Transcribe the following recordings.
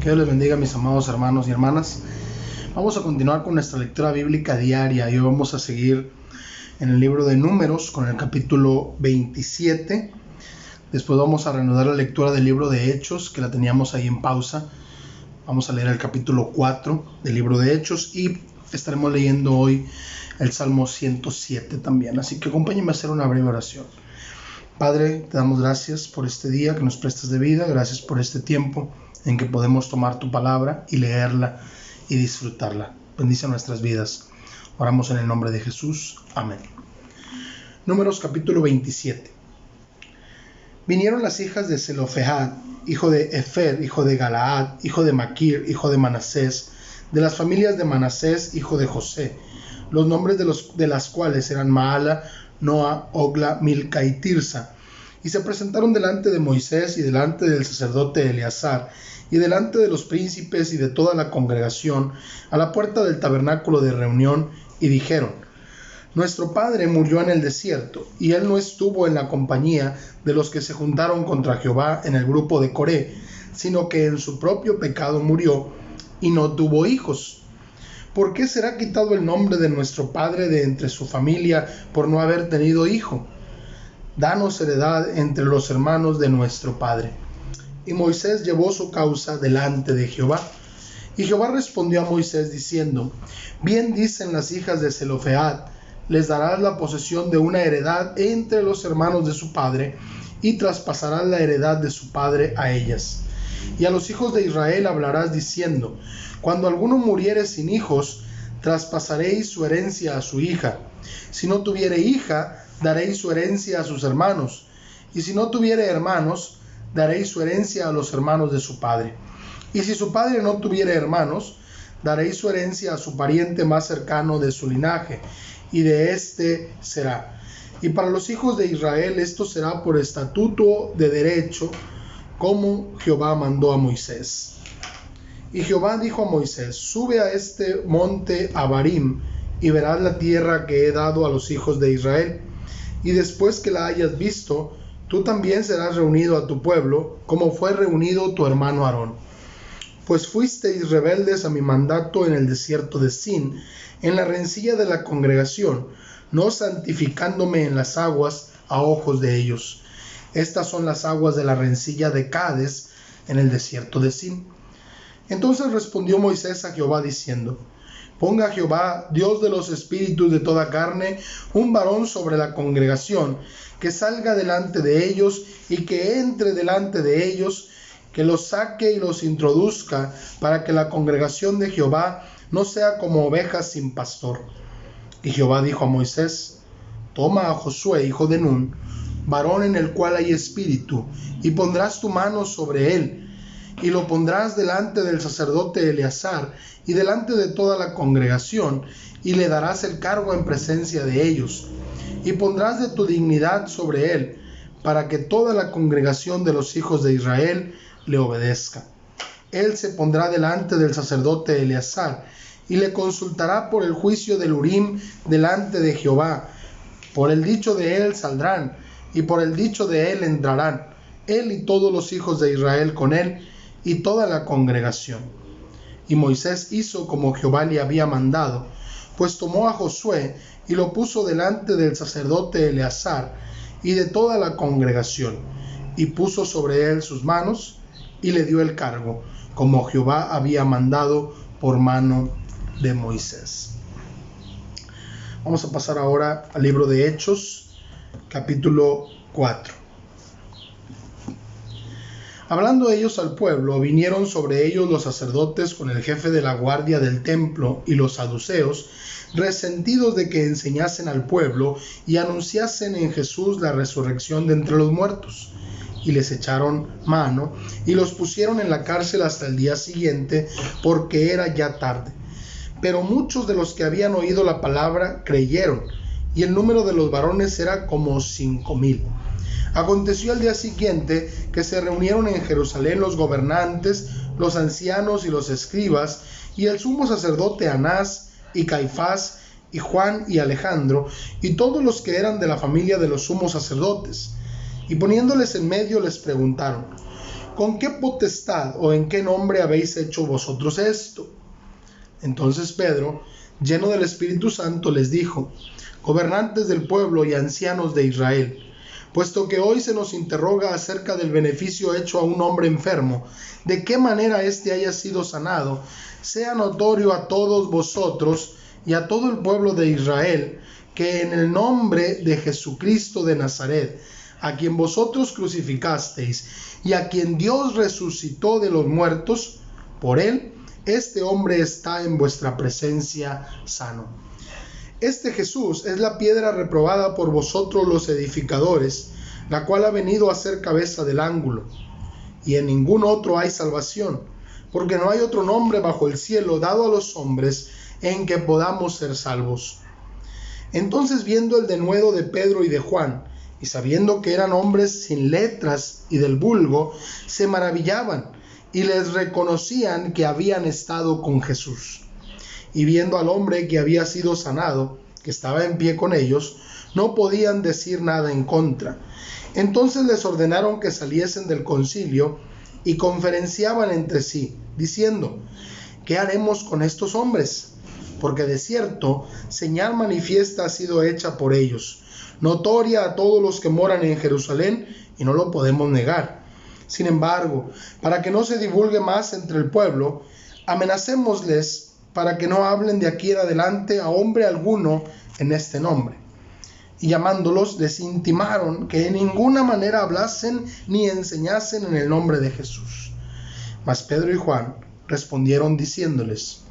Que Dios les bendiga, mis amados hermanos y hermanas. Vamos a continuar con nuestra lectura bíblica diaria y hoy vamos a seguir en el libro de Números con el capítulo 27. Después vamos a reanudar la lectura del libro de Hechos, que la teníamos ahí en pausa. Vamos a leer el capítulo 4 del libro de Hechos y estaremos leyendo hoy el Salmo 107 también. Así que acompáñenme a hacer una breve oración. Padre, te damos gracias por este día que nos prestas de vida, gracias por este tiempo en que podemos tomar tu palabra y leerla y disfrutarla. Bendice nuestras vidas. Oramos en el nombre de Jesús. Amén. Números capítulo 27. Vinieron las hijas de Zelofehad, hijo de Efer, hijo de Galaad, hijo de Maquir, hijo de Manasés, de las familias de Manasés, hijo de José, los nombres de las cuales eran Maala, Noa, Ogla, Milca y Tirsa. Y se presentaron delante de Moisés y delante del sacerdote Eleazar y delante de los príncipes y de toda la congregación a la puerta del tabernáculo de reunión y dijeron: Nuestro padre murió en el desierto y él no estuvo en la compañía de los que se juntaron contra Jehová en el grupo de Coré, sino que en su propio pecado murió y no tuvo hijos. ¿Por qué será quitado el nombre de nuestro padre de entre su familia por no haber tenido hijo? Danos heredad entre los hermanos de nuestro padre. Y Moisés llevó su causa delante de Jehová. Y Jehová respondió a Moisés diciendo: Bien dicen las hijas de Zelofehad, les darás la posesión de una heredad entre los hermanos de su padre, y traspasarás la heredad de su padre a ellas. Y a los hijos de Israel hablarás diciendo: Cuando alguno muriere sin hijos, traspasaréis su herencia a su hija. Si no tuviere hija, daréis su herencia a sus hermanos. Y si no tuviere hermanos, daréis su herencia a los hermanos de su padre. Y si su padre no tuviere hermanos, daréis su herencia a su pariente más cercano de su linaje, y de éste será. Y para los hijos de Israel esto será por estatuto de derecho, como Jehová mandó a Moisés. Y Jehová dijo a Moisés: Sube a este monte Abarim, y verás la tierra que he dado a los hijos de Israel. Y después que la hayas visto, tú también serás reunido a tu pueblo, como fue reunido tu hermano Aarón. Pues fuisteis rebeldes a mi mandato en el desierto de Sin, en la rencilla de la congregación, no santificándome en las aguas a ojos de ellos. Estas son las aguas de la rencilla de Cades, en el desierto de Sin. Entonces respondió Moisés a Jehová diciendo: Ponga Jehová, Dios de los espíritus de toda carne, un varón sobre la congregación, que salga delante de ellos y que entre delante de ellos, que los saque y los introduzca, para que la congregación de Jehová no sea como ovejas sin pastor. Y Jehová dijo a Moisés: Toma a Josué, hijo de Nun, varón en el cual hay espíritu, y pondrás tu mano sobre él, y lo pondrás delante del sacerdote Eleazar y delante de toda la congregación, y le darás el cargo en presencia de ellos, y pondrás de tu dignidad sobre él, para que toda la congregación de los hijos de Israel le obedezca. Él se pondrá delante del sacerdote Eleazar, y le consultará por el juicio del Urim delante de Jehová. Por el dicho de él saldrán, y por el dicho de él entrarán, él y todos los hijos de Israel con él, y toda la congregación. Y Moisés hizo como Jehová le había mandado, pues tomó a Josué y lo puso delante del sacerdote Eleazar y de toda la congregación, y puso sobre él sus manos, y le dio el cargo, como Jehová había mandado por mano de Moisés. Vamos a pasar ahora al libro de Hechos, capítulo 4. Hablando ellos al pueblo, vinieron sobre ellos los sacerdotes con el jefe de la guardia del templo y los saduceos, resentidos de que enseñasen al pueblo y anunciasen en Jesús la resurrección de entre los muertos. Y les echaron mano y los pusieron en la cárcel hasta el día siguiente, porque era ya tarde. Pero muchos de los que habían oído la palabra creyeron, y el número de los varones era como 5,000. Aconteció al día siguiente que se reunieron en Jerusalén los gobernantes, los ancianos y los escribas, y el sumo sacerdote Anás, y Caifás, y Juan y Alejandro, y todos los que eran de la familia de los sumos sacerdotes. Y poniéndoles en medio les preguntaron: ¿con qué potestad o en qué nombre habéis hecho vosotros esto? Entonces Pedro, lleno del Espíritu Santo, les dijo: gobernantes del pueblo y ancianos de Israel, puesto que hoy se nos interroga acerca del beneficio hecho a un hombre enfermo, de qué manera éste haya sido sanado, sea notorio a todos vosotros y a todo el pueblo de Israel, que en el nombre de Jesucristo de Nazaret, a quien vosotros crucificasteis y a quien Dios resucitó de los muertos, por él, este hombre está en vuestra presencia sano. Este Jesús es la piedra reprobada por vosotros los edificadores, la cual ha venido a ser cabeza del ángulo. Y en ningún otro hay salvación, porque no hay otro nombre bajo el cielo dado a los hombres en que podamos ser salvos. Entonces, viendo el denuedo de Pedro y de Juan, y sabiendo que eran hombres sin letras y del vulgo, se maravillaban y les reconocían que habían estado con Jesús. Y viendo al hombre que había sido sanado, que estaba en pie con ellos, no podían decir nada en contra. Entonces les ordenaron que saliesen del concilio y conferenciaban entre sí, diciendo: ¿qué haremos con estos hombres? Porque de cierto, señal manifiesta ha sido hecha por ellos, notoria a todos los que moran en Jerusalén, y no lo podemos negar. Sin embargo, para que no se divulgue más entre el pueblo, amenacémosles para que no hablen de aquí en adelante a hombre alguno en este nombre. Y llamándolos, les intimaron que en ninguna manera hablasen ni enseñasen en el nombre de Jesús. Mas Pedro y Juan respondieron diciéndoles: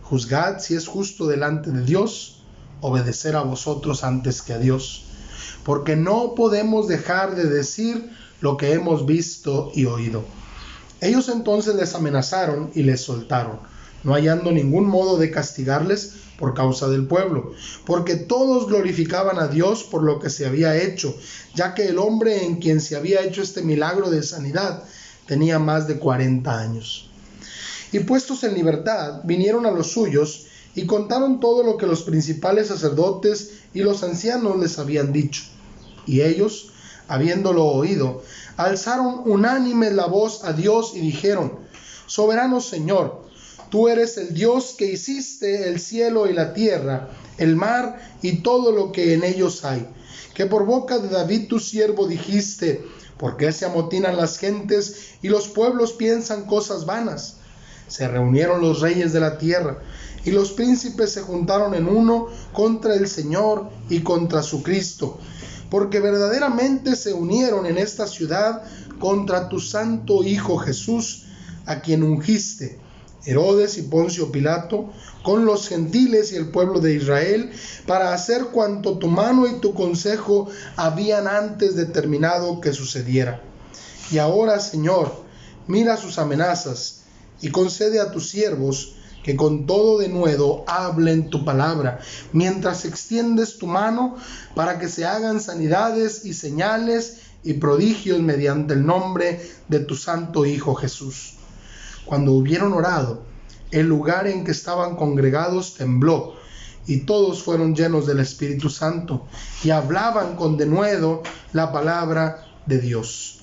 juzgad si es justo delante de Dios obedecer a vosotros antes que a Dios, porque no podemos dejar de decir lo que hemos visto y oído. Ellos entonces les amenazaron y les soltaron, no hallando ningún modo de castigarles por causa del pueblo, porque todos glorificaban a Dios por lo que se había hecho, ya que el hombre en quien se había hecho este milagro de sanidad tenía más de 40 años. Y puestos en libertad, vinieron a los suyos y contaron todo lo que los principales sacerdotes y los ancianos les habían dicho. Y ellos, habiéndolo oído, alzaron unánime la voz a Dios y dijeron: soberano Señor, tú eres el Dios que hiciste el cielo y la tierra, el mar y todo lo que en ellos hay, que por boca de David tu siervo dijiste: ¿por qué se amotinan las gentes y los pueblos piensan cosas vanas? Se reunieron los reyes de la tierra, y los príncipes se juntaron en uno contra el Señor y contra su Cristo, porque verdaderamente se unieron en esta ciudad contra tu santo Hijo Jesús, a quien ungiste, Herodes y Poncio Pilato, con los gentiles y el pueblo de Israel, para hacer cuanto tu mano y tu consejo habían antes determinado que sucediera. Y ahora, Señor, mira sus amenazas, y concede a tus siervos que con todo denuedo hablen tu palabra, mientras extiendes tu mano para que se hagan sanidades y señales y prodigios mediante el nombre de tu santo Hijo Jesús. Cuando hubieron orado, el lugar en que estaban congregados tembló, y todos fueron llenos del Espíritu Santo, y hablaban con denuedo la palabra de Dios.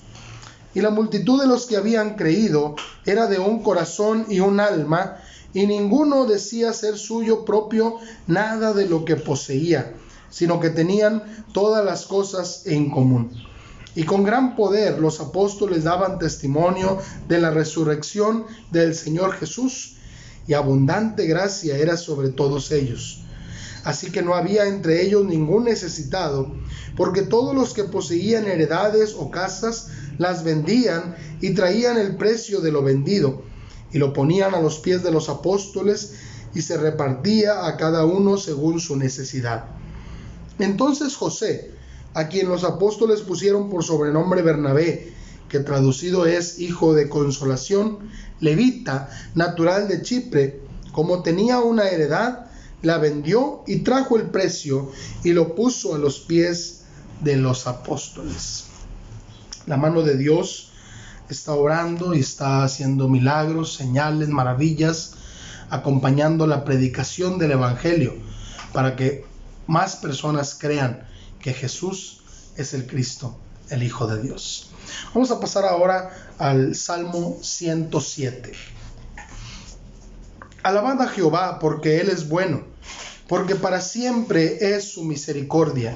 Y la multitud de los que habían creído era de un corazón y un alma, y ninguno decía ser suyo propio nada de lo que poseía, sino que tenían todas las cosas en común. Y con gran poder los apóstoles daban testimonio de la resurrección del Señor Jesús, y abundante gracia era sobre todos ellos. Así que no había entre ellos ningún necesitado, porque todos los que poseían heredades o casas las vendían y traían el precio de lo vendido, y lo ponían a los pies de los apóstoles, y se repartía a cada uno según su necesidad. Entonces José, a quien los apóstoles pusieron por sobrenombre Bernabé, que traducido es hijo de consolación, levita, natural de Chipre, como tenía una heredad, la vendió y trajo el precio y lo puso a los pies de los apóstoles. La mano de Dios está obrando y está haciendo milagros, señales, maravillas, acompañando la predicación del Evangelio para que más personas crean que Jesús es el Cristo, el Hijo de Dios. Vamos a pasar ahora al Salmo 107. Alabad a Jehová, porque Él es bueno, porque para siempre es su misericordia.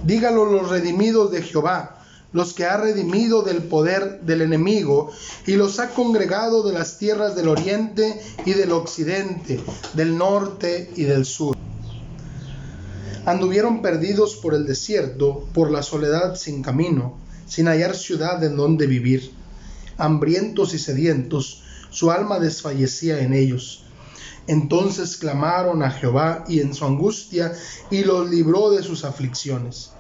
Dígalo los redimidos de Jehová, los que ha redimido del poder del enemigo, y los ha congregado de las tierras del oriente y del occidente, del norte y del sur. Anduvieron perdidos por el desierto, por la soledad sin camino, sin hallar ciudad en donde vivir. Hambrientos y sedientos, su alma desfallecía en ellos. Entonces clamaron a Jehová y en su angustia, y los libró de sus aflicciones.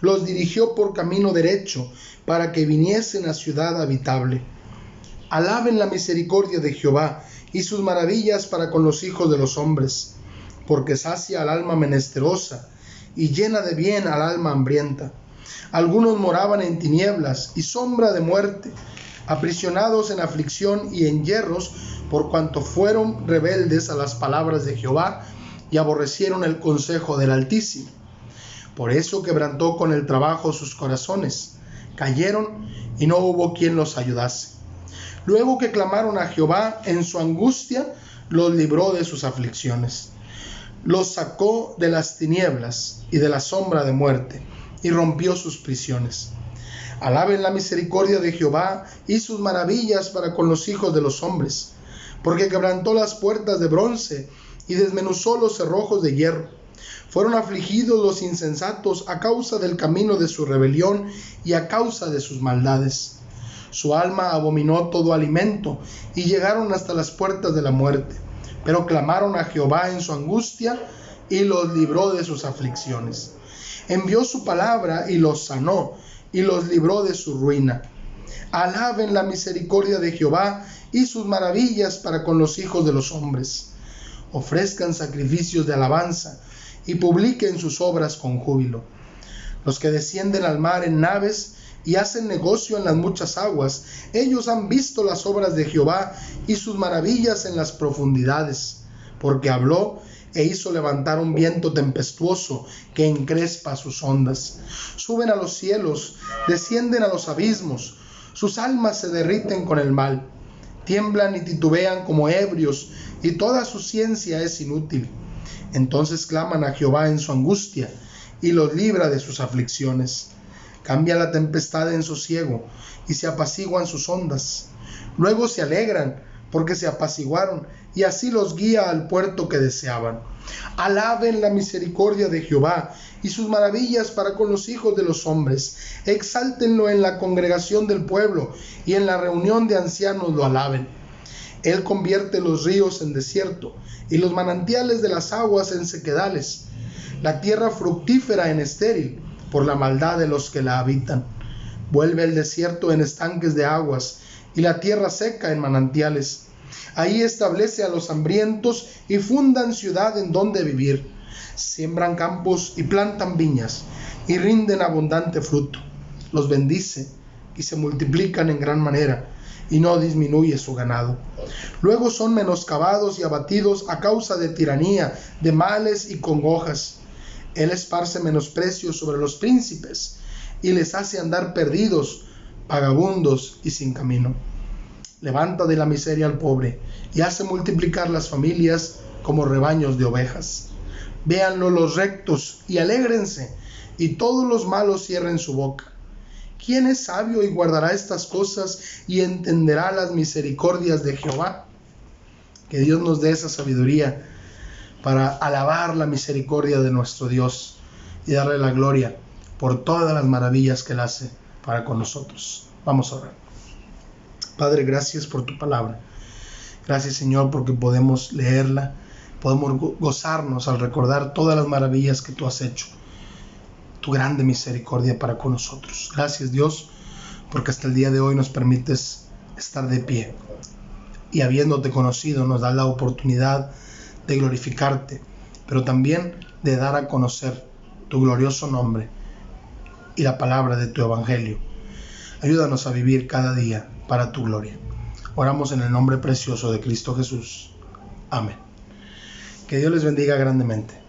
Los dirigió por camino derecho, para que viniesen a ciudad habitable. Alaben la misericordia de Jehová, y sus maravillas para con los hijos de los hombres, porque sacia al alma menesterosa, y llena de bien al alma hambrienta. Algunos moraban en tinieblas y sombra de muerte, aprisionados en aflicción y en yerros, por cuanto fueron rebeldes a las palabras de Jehová, y aborrecieron el consejo del Altísimo. Por eso quebrantó con el trabajo sus corazones, cayeron y no hubo quien los ayudase. Luego que clamaron a Jehová en su angustia, los libró de sus aflicciones. Los sacó de las tinieblas y de la sombra de muerte, y rompió sus prisiones. Alaben la misericordia de Jehová y sus maravillas para con los hijos de los hombres, porque quebrantó las puertas de bronce y desmenuzó los cerrojos de hierro. Fueron afligidos los insensatos a causa del camino de su rebelión y a causa de sus maldades. Su alma abominó todo alimento y llegaron hasta las puertas de la muerte. Pero clamaron a Jehová en su angustia y los libró de sus aflicciones. Envió su palabra y los sanó y los libró de su ruina. Alaben la misericordia de Jehová y sus maravillas para con los hijos de los hombres. Ofrezcan sacrificios de alabanza y publiquen sus obras con júbilo. Los que descienden al mar en naves y hacen negocio en las muchas aguas, ellos han visto las obras de Jehová y sus maravillas en las profundidades, porque habló e hizo levantar un viento tempestuoso que encrespa sus ondas. Suben a los cielos, descienden a los abismos, sus almas se derriten con el mal, tiemblan y titubean como ebrios, y toda su ciencia es inútil. Entonces claman a Jehová en su angustia, y los libra de sus aflicciones. Cambia la tempestad en sosiego, y se apaciguan sus ondas. Luego se alegran, porque se apaciguaron, y así los guía al puerto que deseaban. Alaben la misericordia de Jehová, y sus maravillas para con los hijos de los hombres. Exáltenlo en la congregación del pueblo, y en la reunión de ancianos lo alaben. Él convierte los ríos en desierto, y los manantiales de las aguas en sequedales. La tierra fructífera en estéril, por la maldad de los que la habitan. Vuelve el desierto en estanques de aguas, y la tierra seca en manantiales. Ahí establece a los hambrientos y fundan ciudad en donde vivir. Siembran campos y plantan viñas, y rinden abundante fruto. Los bendice y se multiplican en gran manera, y no disminuye su ganado. Luego son menoscabados y abatidos a causa de tiranía, de males y congojas. Él esparce menosprecio sobre los príncipes y les hace andar perdidos, vagabundos y sin camino. Levanta de la miseria al pobre y hace multiplicar las familias como rebaños de ovejas. Véanlo los rectos y alégrense, y todos los malos cierren su boca. ¿Quién es sabio y guardará estas cosas y entenderá las misericordias de Jehová? Que Dios nos dé esa sabiduría para alabar la misericordia de nuestro Dios y darle la gloria por todas las maravillas que Él hace para con nosotros. Vamos a orar. Padre, gracias por tu palabra. Gracias, Señor, porque podemos leerla, podemos gozarnos al recordar todas las maravillas que tú has hecho, tu grande misericordia para con nosotros. Gracias, Dios, porque hasta el día de hoy nos permites estar de pie y habiéndote conocido nos da la oportunidad de glorificarte, pero también de dar a conocer tu glorioso nombre y la palabra de tu evangelio. Ayúdanos a vivir cada día para tu gloria. Oramos en el nombre precioso de Cristo Jesús. Amén. Que Dios les bendiga grandemente.